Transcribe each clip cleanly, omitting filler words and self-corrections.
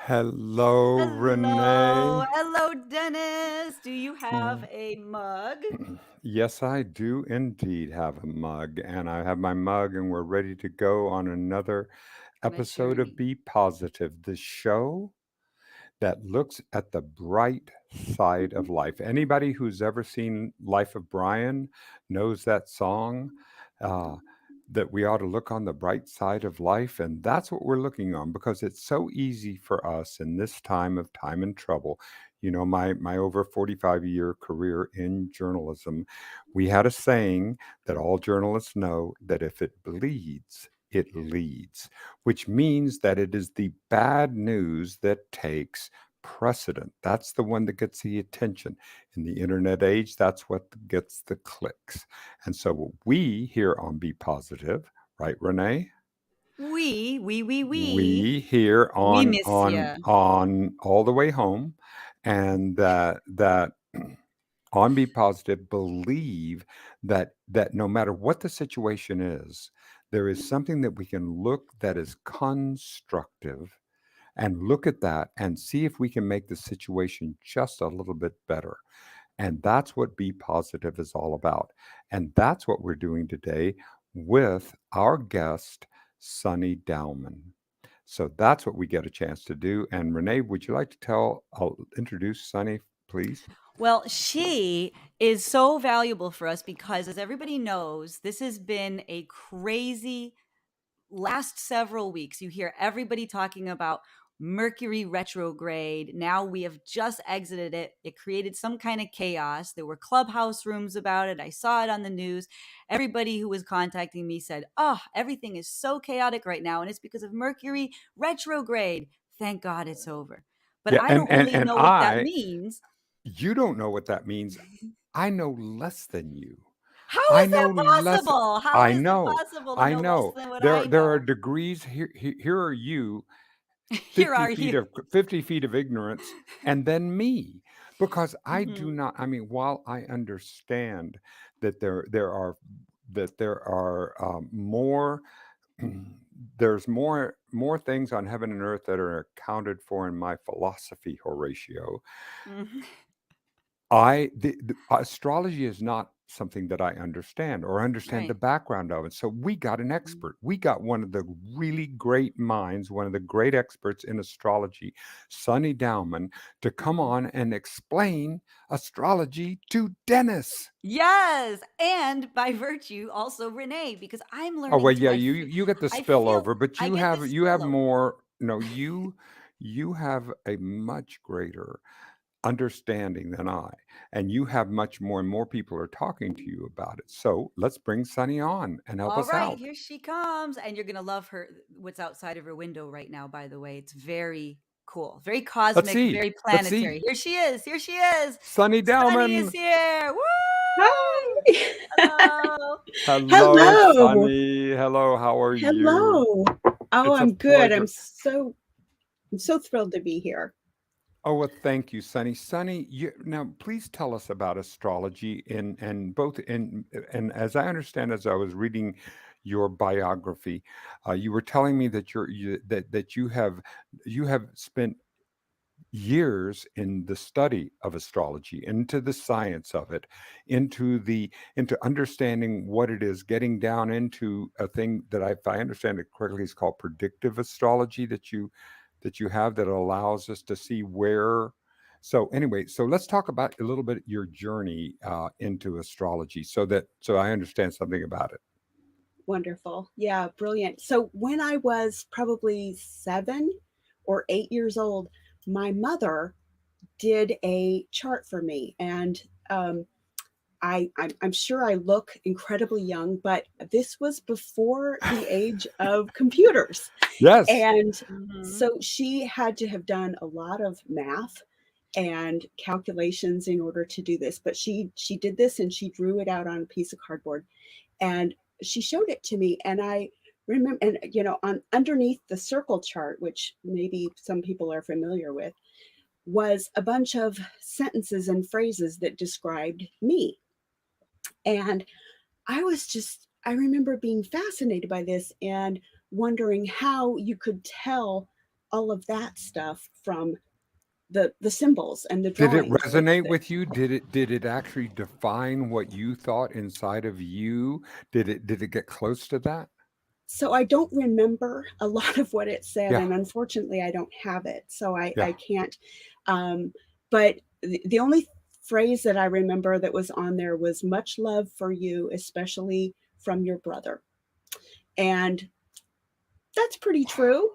Hello, Hello, Renee. hello, Dennis. Do you have Mm. a mug? Yes, I do indeed have a mug, and I have my mug, and we're ready to go on another On a episode of journey. Be Positive, the show that looks at the bright side of life. Anybody who's ever seen Life of Brian knows that song. Uh, that we ought to look on the bright side of life. And that's what we're looking on because it's so easy for us in this time and trouble. You know, my over 45-year career in journalism, we had a saying that all journalists know that if it bleeds, it leads, which means that it is the bad news that takes precedent. That's the one that gets the attention. In the internet age, that's what gets the clicks. And so we here on Be Positive, right, Renee? We We here we on miss on you. on all the way home, and that on Be Positive believe that no matter what the situation is, there is something that we can look that is constructive and look at that and see if we can make the situation just a little bit better. And that's what Be Positive is all about. And that's what we're doing today with our guest, Sunny Dowman. So that's what we get a chance to do. And Renee, would you like to introduce Sunny, please? Well, she is so valuable for us because, as everybody knows, this has been a crazy last several weeks. You hear everybody talking about Mercury retrograde. Now we have just exited it. It created some kind of chaos. There were clubhouse rooms about it. I saw it on the news. Everybody who was contacting me said, "Oh, everything is so chaotic right now. And it's because of Mercury retrograde. Thank God it's over." But Yeah, I and don't and really and know what that I, means. you don't know what that means. I know less than you. How I is know that less. possible? How I is it know. possible to I know less know. than what There I there are know? degrees here. Here are you, Here 50 are feet you. of 50 feet of ignorance, and then me, because I do Mhm. not. I mean, while I understand that there are more there's more things on heaven and earth that are accounted for in my philosophy, Horatio. Mhm. The astrology is not something that I understand or understand the Right. background of it. So we got an Mhm. expert. We got one of the really great minds, one of the great experts in astrology, Sunny Dowman, to come Mhm. on and explain astrology to Dennis. Yes, and by virtue also Renee, because I'm Oh learning well, too. yeah, you get the I feel spillover, but I you get have this you have spillover. more. No, you have a much greater understanding than I, and you have much more, and more people are talking to you about it. So let's bring Sunny on and help All us right, out. here she comes, and you're gonna love her. What's outside of her window right now, by the way, it's very cool, very Let's cosmic, see. very Let's see. planetary. Here she is. Here she is. Sunny Sunny is Dowman. here. Woo! Hi. Hello. Hello, Hello. Sunny. Hello. How are you? Hello. Oh, It's a I'm good. pleasure. I'm so thrilled to be here. Oh, well, thank you, Sunny. Sunny, now please tell us about astrology and both in and as I understand, as I was reading your biography, you were telling me that that you have spent years in the study of astrology, into the science of it, into understanding what it is, getting down into a thing that if I understand it correctly is called predictive astrology that you have that allows us to see where. So anyway, so let's talk about a little bit your journey into astrology, so I understand something about it. Wonderful. Yeah, brilliant. So when I was probably 7 or 8 years old, my mother did a chart for me, and um, I'm sure I look incredibly young, but this was before the age of computers. Yes. And Mhm. so she had to have done a lot of math and calculations in order to do this, but she did this and she drew it out on a piece of cardboard and she showed it to me, and I remember, and on underneath the circle chart, which maybe some people are familiar with, was a bunch of sentences and phrases that described me. And I remember being fascinated by this and wondering how you could tell all of that stuff from the symbols and the Did it drawings resonate with you? Did it actually define what you thought inside of you? Did it get close to that? So I don't remember a lot of what it said, Yeah. and unfortunately I don't have it, so I Yeah. can't. But the only phrase that I remember that was on there was "much love for you, especially from your brother," and that's pretty true.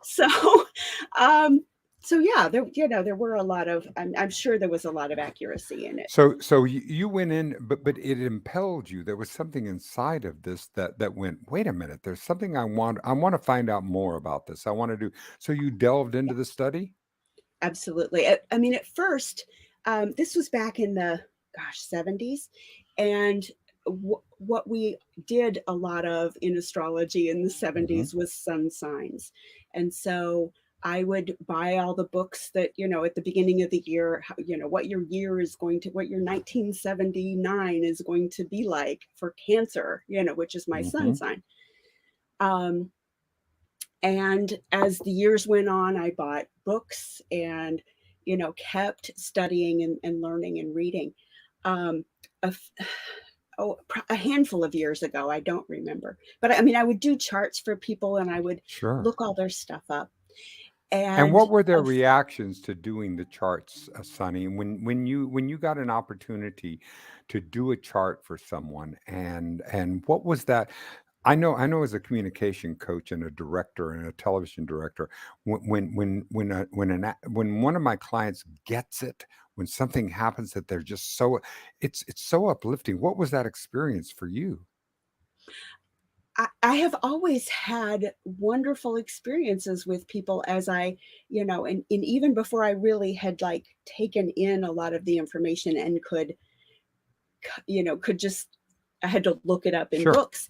Um, so yeah, there were a lot of. I'm sure there was a lot of accuracy in it. So you went in, but it impelled you. There was something inside of this that went, wait a minute, there's something I want to find out more about this. I want to do. So you delved into the study? Absolutely. I mean, at first, this was back in the 70s, and what we did a lot of in astrology in the Hmm. 70s was sun signs, and so I would buy all the books that at the beginning of the year, what your year is going to, what your 1979 is going to be like for Cancer, which is my sun Hmm. sign. Um, and as the years went on, I bought books and, kept studying and learning and reading. Um, a, f- a handful of years ago, I don't remember. But I mean, I would do charts for people and I would Sure. look all their stuff up. And And what were their reactions to doing the charts, Sonny? When you got an opportunity to do a chart for someone, and what was that? I know as a communication coach and a director and a television director, when one of my clients gets it, when something happens that they're just so, it's so uplifting. What was that experience for you? I have always had wonderful experiences with people as and even before I really had like taken in a lot of the information and could just, I had to look it up in Sure. books,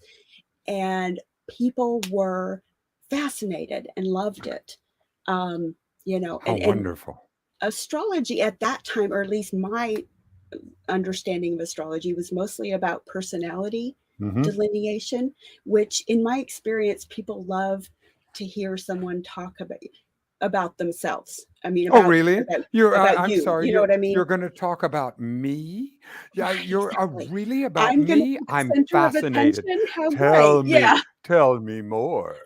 and people were fascinated and loved it. Um, How and wonderful. astrology at that time, or at least my understanding of astrology, was mostly about personality Hmm. delineation, which in my experience, people love to hear someone talk about themselves. I mean, Oh, about really? about You're about I'm you. sorry, You know what I you're mean? gonna talk about me? Yeah, Right, you're exactly. really about I'm gonna me? be the I'm center of fascinated. attention. How great. Tell me Yeah. tell me more.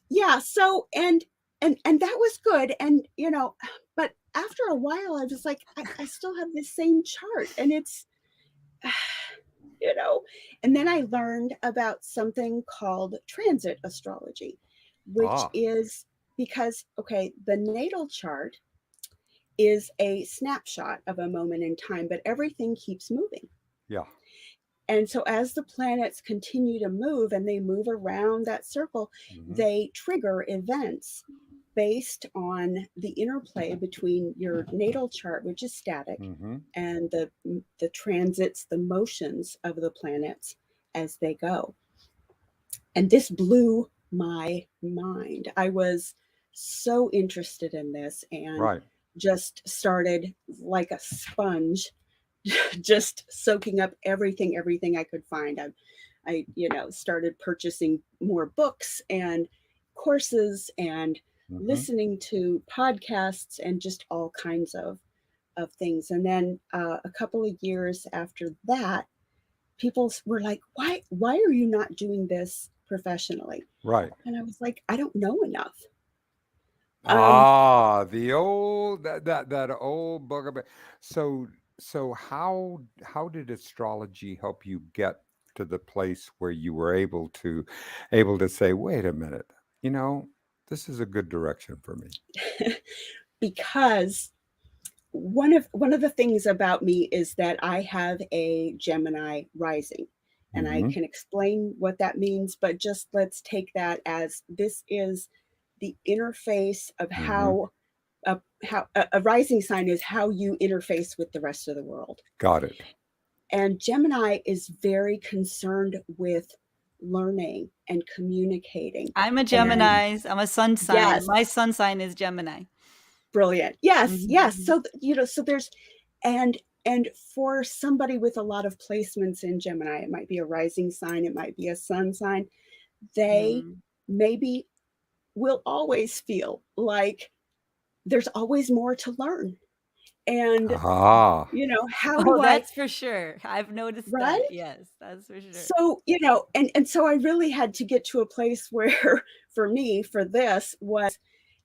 Yeah, so and that was good, and but after a while I was like, I still have this same chart, and it's you know and then I learned about something called transit astrology, which Ah, is, because okay, the natal chart is a snapshot of a moment in time, but everything keeps moving. yeah. And so as the planets continue to move and they move around that circle, Mhm, they trigger events based on the interplay between your natal chart, which is static, mhm. and the transits, the motions of the planets as they go. And this blew my mind. I was so interested in this and Right. just started like a sponge, just soaking up everything I could find. I started purchasing more books and courses and Mhm. listening to podcasts and just all kinds of things. And then a couple of years after that, people were like, why are you not doing this professionally? Right. And I was like, I don't know enough. Um, Ah, the old that old bugaboo. So so how did astrology help you get to the place where you were able to say, "Wait a minute, you know, this is a good direction for me." because one of the things about me is that I have a Gemini rising, and I Mhm. can explain what that means, but just let's take that as this is the interface of Mhm. how a rising sign is how you interface with the rest of the world. Got it. And Gemini is very concerned with learning and communicating. I'm a And Mhm. Gemini. I'm a sun sign. yes, My sun sign is Gemini. brilliant. Yes, yes. Mhm. So so there's and and for somebody with a lot of placements in Gemini, it might be a rising sign, it might be a sun sign. They Mhm. maybe will always feel like there's always more to learn. And, Ah, how Oh, do I, that's for sure. I've noticed right? that. Yes, that's for sure. So, and so I really had to get to a place where, for me, for this, was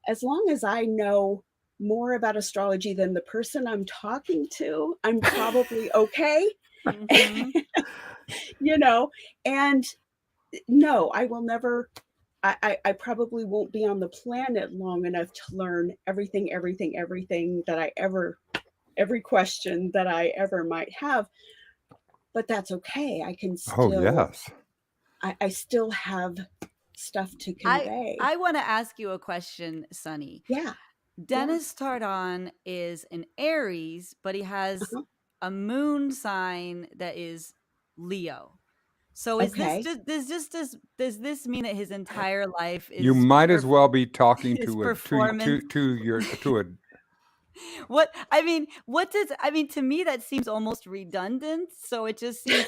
as long as I know more about astrology than the person I'm talking to, I'm probably okay. Mm-hmm. you know, and no, I will never, I probably won't be on the planet long enough to learn everything that every question that I ever might have. But that's okay. oh yes. I still have stuff to I convey. I want to ask you a question, Sunny. Yeah. Yeah. Dennis Tardan is an Aries, but he has Uh-huh. a moon sign that is Leo. So is this Okay. just does this mean that his entire life You is might as well be talking is to a performance? to a I mean, to me that seems almost redundant. So it just seems,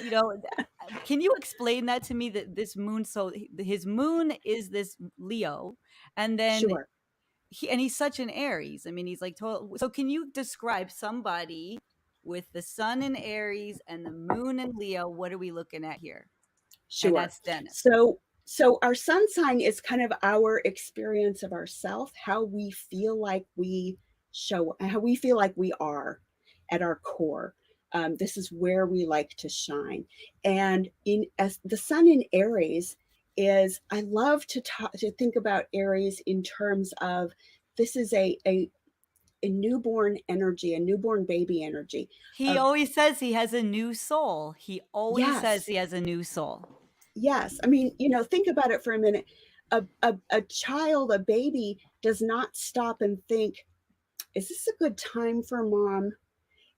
can you explain that to me, that this moon, so his moon is this Leo, and then Sure. he's such an Aries. I mean, he's like total. So can you describe somebody with the sun in Aries and the moon in Leo? What are we looking at here? And Sure. that's Dennis. So our sun sign is kind of our experience of ourself, how we feel like how we feel like we are at our core. This is where we like to shine. And in as the sun in Aries is, I love to think about Aries in terms of, this is a newborn energy, a newborn baby energy He of, always says he has a new soul. He always says yes. he has a new soul. Yes. I mean, think about it for a minute. A child, a baby, does not stop and think, is this a good time for mom?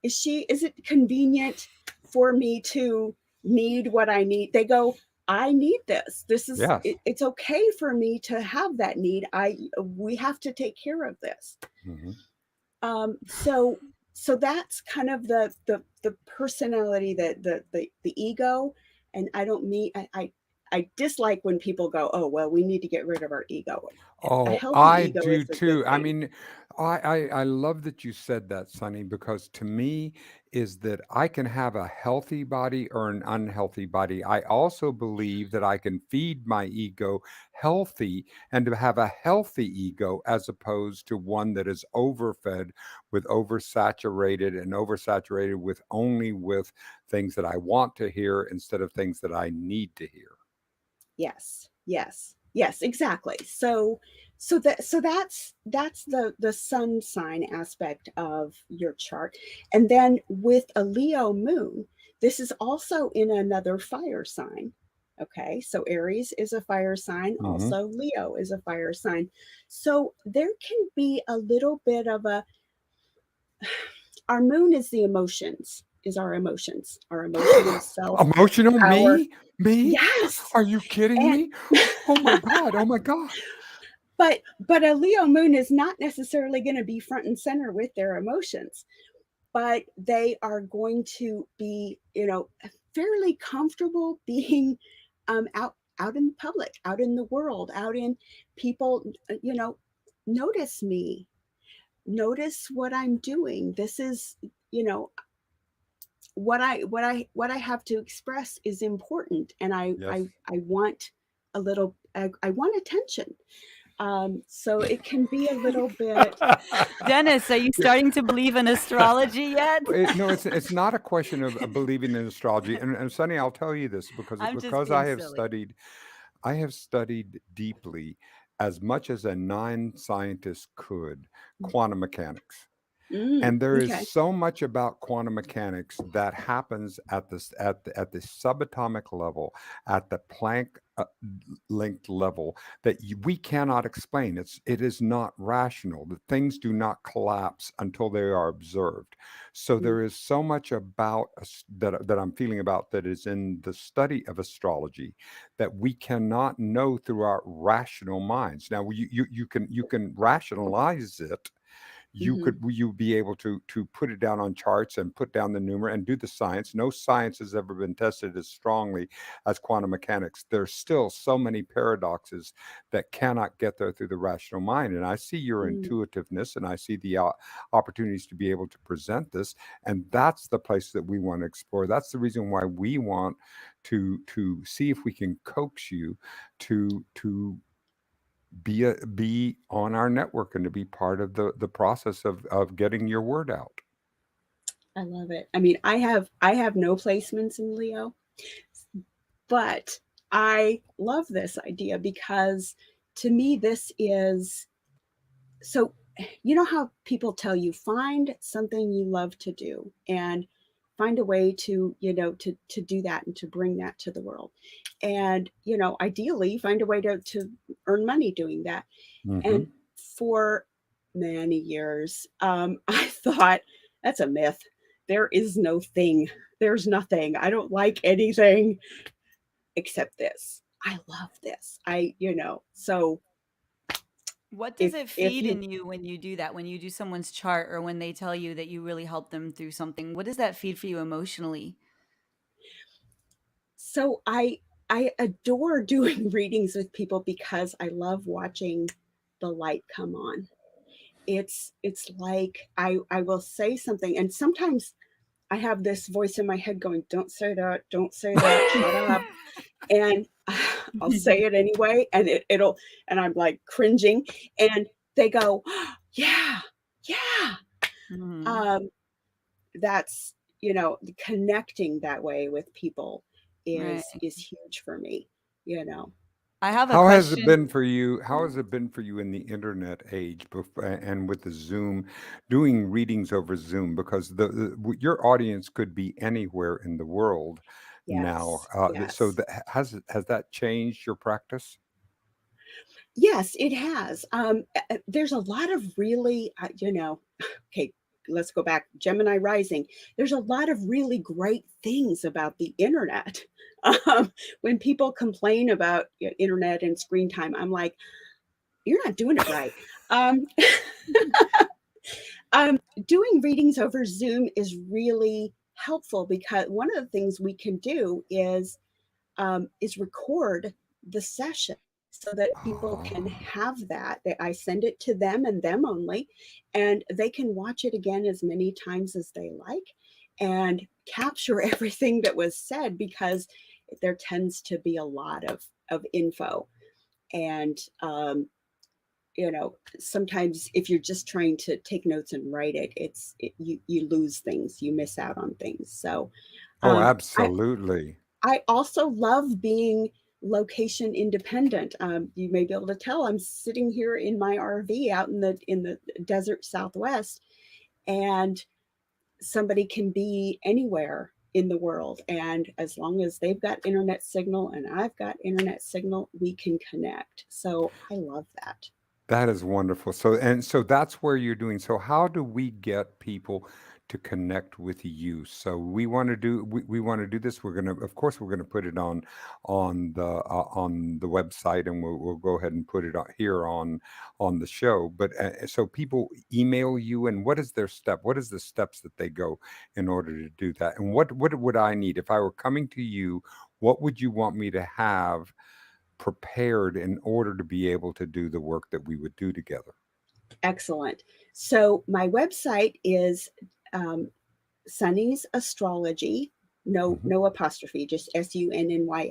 Is it convenient for me to need what I need? They go, I need this. yes. It's okay for me to have that need. We have to take care of this. Hmm. So that's kind of the personality, the ego. And I don't mean, I dislike when people go, oh well, we need to get rid of our ego. A Oh, healthy I ego do is a good too. I thing. mean, I love that you said that, Sonny, because to me is that I can have a healthy body or an unhealthy body. I also believe that I can feed my ego healthy and to have a healthy ego as opposed to one that is overfed with oversaturated with only with things that I want to hear instead of things that I need to hear. Yes, yes, yes, exactly. So that's the sun sign aspect of your chart. And then with a Leo moon, this is also in another fire sign. Okay, so Aries is a fire sign, Hmm. also Leo is a fire sign. So there can be a little bit of our moon is the emotions, is our emotions, our emotional self, Emotional our, me? Me? yes. Are you kidding And me? Oh my God. Oh my God. but a Leo moon is not necessarily going to be front and center with their emotions, but they are going to be, fairly comfortable being out in public, out in the world, out in people, notice me, notice what I'm doing. This is, you know, what I have to express is important, and Yes. I want I want attention. So it can be a little bit. Dennis, are you Yeah. starting to believe in astrology yet? No, it's not a question of believing in astrology. And Sonny, I'll tell you this I'm just because being silly. I have studied deeply, as much as a non-scientist could, quantum mechanics. And there is Okay. so much about quantum mechanics that happens at the subatomic level, at the Planck length level, that we cannot explain. It is not rational. The things do not collapse until they are observed. So Mm. there is so much about that I'm feeling about that is in the study of astrology that we cannot know through our rational minds. Now you can rationalize it, Hmm. you be able to put it down on charts and put down the numer and do the science. No science has ever been tested as strongly as quantum mechanics. There's still so many paradoxes that cannot get there through the rational mind. And I see your Mm. intuitiveness, and I see the opportunities to be able to present this, and that's the place that we want to explore. That's the reason why we want to see if we can coax you to be on our network and to be part of the process of getting your word out. I love it. I mean, I have no placements in Leo, but I love this idea because to me this is so, you know how people tell you find something you love to do and find a way to, to do that and to bring that to the world. And, ideally find a way to earn money doing that. Hmm. And for many years, I thought that's a myth. There is no thing. There's nothing. I don't like anything except this. I love this. So What does if it if feed you in you when you do that? When you do someone's chart or when they tell you that you really helped them through something, what does that feed for you emotionally? So I adore doing readings with people because I love watching the light come on. It's like I will say something, and sometimes I have this voice in my head going, "Don't say that, don't say that, shut up." And I'll say it anyway, and it'll and I'm like cringing, and they go, "Yeah, yeah." Mhm. Um, that's connecting that way with people is Right. is huge for me. You know. I have a How has it question. been for you? How has it been for you in the internet age and with the Zoom, doing readings over Zoom? Because your audience could be anywhere in the world now. Yes, So yes. has that changed your practice? Yes, it has. There's a lot of really, okay, let's go back. Gemini Rising. There's a lot of really great things about the internet. When people complain about internet and screen time, I'm like, you're not doing it right. Um, Doing readings over Zoom is really helpful because one of the things we can do is record the session so that people can Oh, have that. I send it to them and them only, and they can watch it again as many times as they like and capture everything that was said because there tends to be a lot of info. And sometimes if you're just trying to take notes and write you lose things, you miss out on things. So oh, um, I absolutely. I also love being location independent. You may be able to tell I'm sitting here in my RV out in the desert Southwest, and somebody can be anywhere in the world. And as long as they've got internet signal and I've got internet signal, we can connect. So I love that. That is wonderful. So that's where you're doing. So how do we get people to connect with you? So we want to do this. We're gonna, of course, we're gonna put it on the website, and we'll go ahead and put it on here on the show. But so people email you, and what is their step? What is the steps that they go in order to do that? And what would I need if I were coming to you? What would you want me to have prepared in order to be able to do the work that we would do together? Excellent. So my website is um, Sunny's Astrology, no Hmm. no apostrophe, just SUNNYS Right,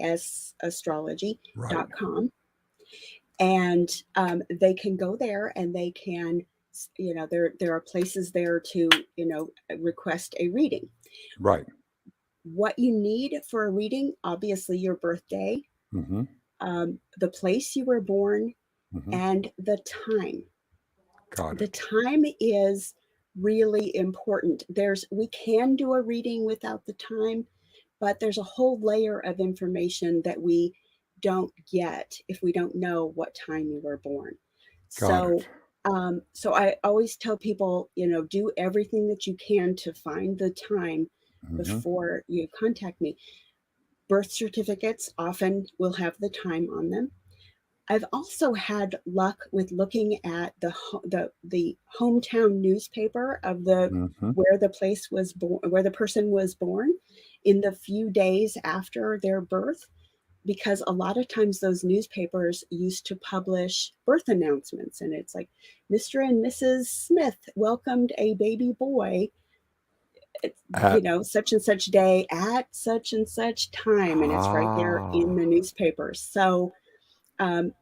astrology.com. And they can go there and they can, there are places there to, request a reading. right. What you need for a reading, obviously your birthday, Hmm. the place you were born, Hmm. and the time. Got The it. time is really important. We can do a reading without the time, but there's a whole layer of information that we don't get if we don't know what time you were born. Got So it. so I always tell people, do everything that you can to find the time Hmm. before you contact me. Birth certificates often will have the time on them. I've also had luck with looking at the hometown newspaper of the Hmm. where the place was born, where the person was born, in the few days after their birth, because a lot of times those newspapers used to publish birth announcements, and it's like Mr. and Mrs. Smith welcomed a baby boy, At such and such day at such and such time, and it's right there in ah, the newspaper. So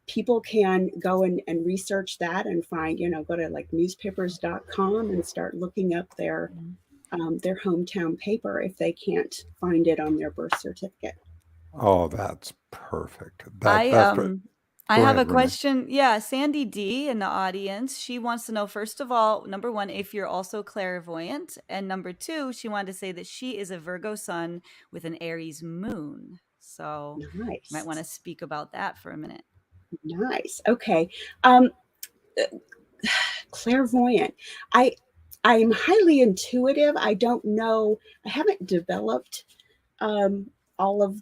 people can go and research that and find, go to like newspapers.com and start looking up their hometown paper if they can't find it on their birth certificate. oh, that's perfect. I That's I go have a ahead, Renee. question. Yeah, Sandy D in the audience. She wants to know, first of all, number one, if you're also clairvoyant, and number two, she wanted to say that she is a Virgo sun with an Aries moon. So you might want to Nice. speak about that for a minute. Nice. Okay. Um, Clairvoyant. I I'm highly intuitive. I don't know. I haven't developed um, all of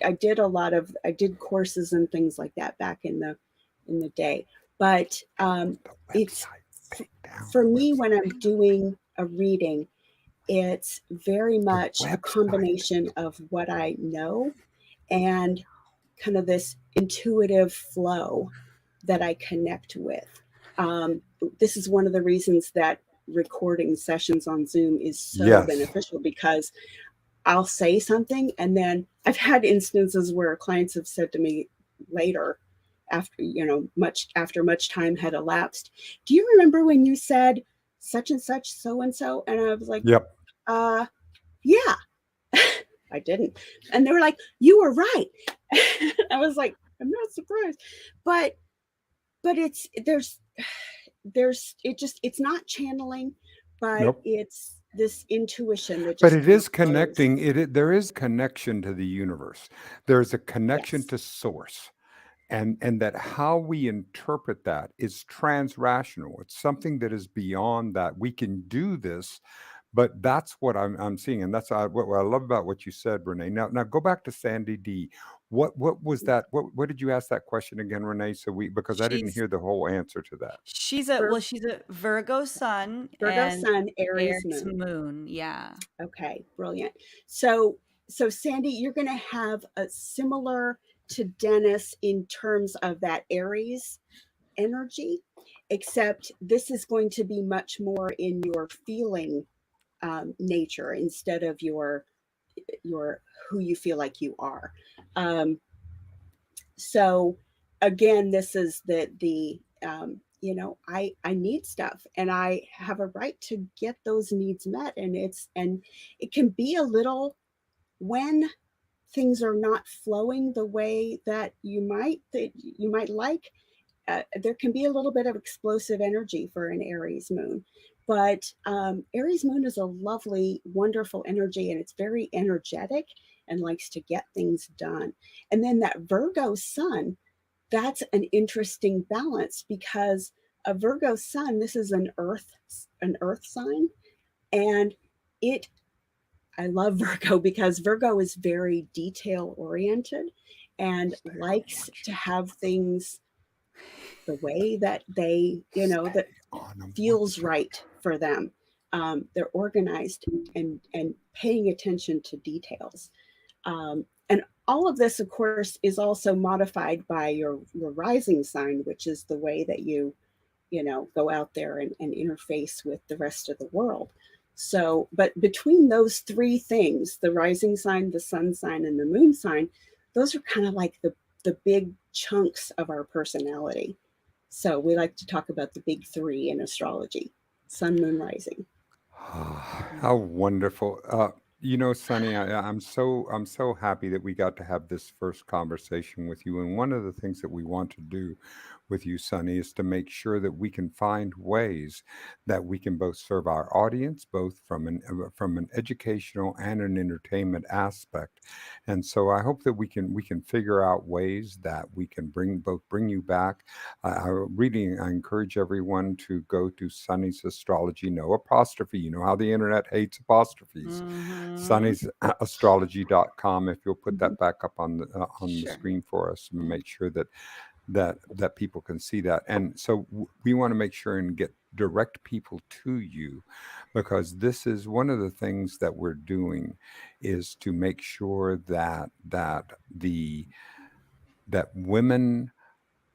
I did a lot of I did courses and things like that back in the day. But The it's website. Take down for the me when I'm website. doing a reading, it's very The much a website. combination of what I know and kind of this intuitive flow that I connect with. Um, this is one of the reasons that recording sessions on Zoom is so Yes. beneficial, because I'll say something, and then I've had instances where clients have said to me later, after much time had elapsed, "Do you remember when you said such and such, so and so?" And I was like, Yep. "Uh, yeah." I didn't. And they were like, "You were right." I was like, "I'm not surprised." But it's it's not channeling, but Nope. it's this intuition that But just it kind of is flows. connecting. There is connection to the universe. There's a connection Yes. to source. And that how we interpret that is transrational. It's something that is beyond that. We can do this, but that's what I'm seeing, and that's what I love about what you said, Renee. Now go back to Sandy D. What was that? What did you ask that question again, Renee? So we because I didn't She's hear the whole answer to that. Vir- she's a Virgo sun Virgo and Sun, Aries Aries Moon. moon. Yeah. Okay, brilliant. So Sandy, you're going to have a similar to Dennis in terms of that Aries energy, except this is going to be much more in your feeling nature instead of your who you feel like you are. Um, so again, this is the I need stuff, and I have a right to get those needs met, and it can be a little, when things are not flowing the way that you might like, there can be a little bit of explosive energy for an Aries moon. But Aries moon is a lovely, wonderful energy, and it's very energetic and likes to get things done. And then that Virgo sun, that's an interesting balance, because a Virgo sun, this is an earth sign, and it I love Virgo because Virgo is very detail oriented and Stay on likes what to you have things the way that that stay on them feels once you right for them. They're organized and paying attention to details. And all of this, of course, is also modified by your rising sign, which is the way that you go out there and interface with the rest of the world. So, but between those three things, the rising sign, the sun sign, and the moon sign, those are kind of like the big chunks of our personality. So we like to talk about the big three in astrology: sun, moon, rising. How wonderful. Sonny, I'm so happy that we got to have this first conversation with you. And one of the things that we want to do with you, Sunny, is to make sure that we can find ways that we can both serve our audience, both from an educational and an entertainment aspect. And so I hope that we can figure out ways that we can bring you back. I encourage everyone to go to Sunny's Astrology, no apostrophe. You know how the internet hates apostrophes. Mm-hmm. Sunnysastrology.com. If you'll put Mhm. that back up on the Sure. screen for us, and make sure that people can see that. And so we want to make sure and get direct people to you, because this is one of the things that we're doing, is to make sure that women,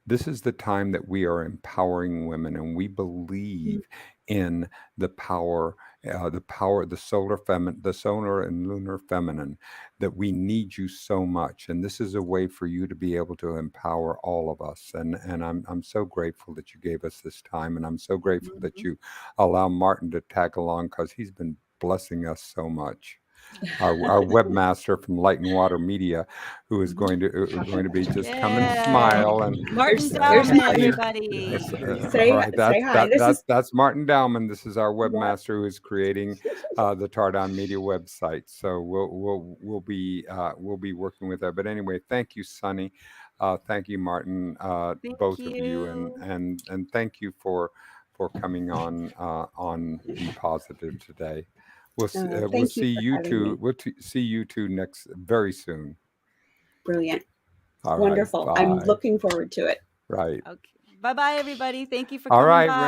this is the time that we are empowering women, and we Mhm. believe in the power, the solar and lunar feminine, that we need you so much. And this is a way for you to be able to empower all of us. And I'm so grateful that you gave us this time. And I'm so grateful that Mhm. you allow Martin to tag along, because he's been blessing us so much. Our webmaster from Light and Water Media, who is Mhm. going to be just come and Yay. smile and Martin There's Dowman, Martin. everybody. all Say right. say hi. This is That's Martin Dowman. This is our yeah. webmaster who is creating the Tardan Media website. So we'll be working with that. But anyway, thank you, Sunny. Thank you, Martin. Thank Both of you, you. and thank you for coming on Be Positive today. We'll Thank you see for you having two. me. See you two next very soon. Brilliant. All right. Wonderful. I'm Bye. looking forward to it. Right. Okay. Bye bye, everybody. Thank you for All coming right, by. Renee.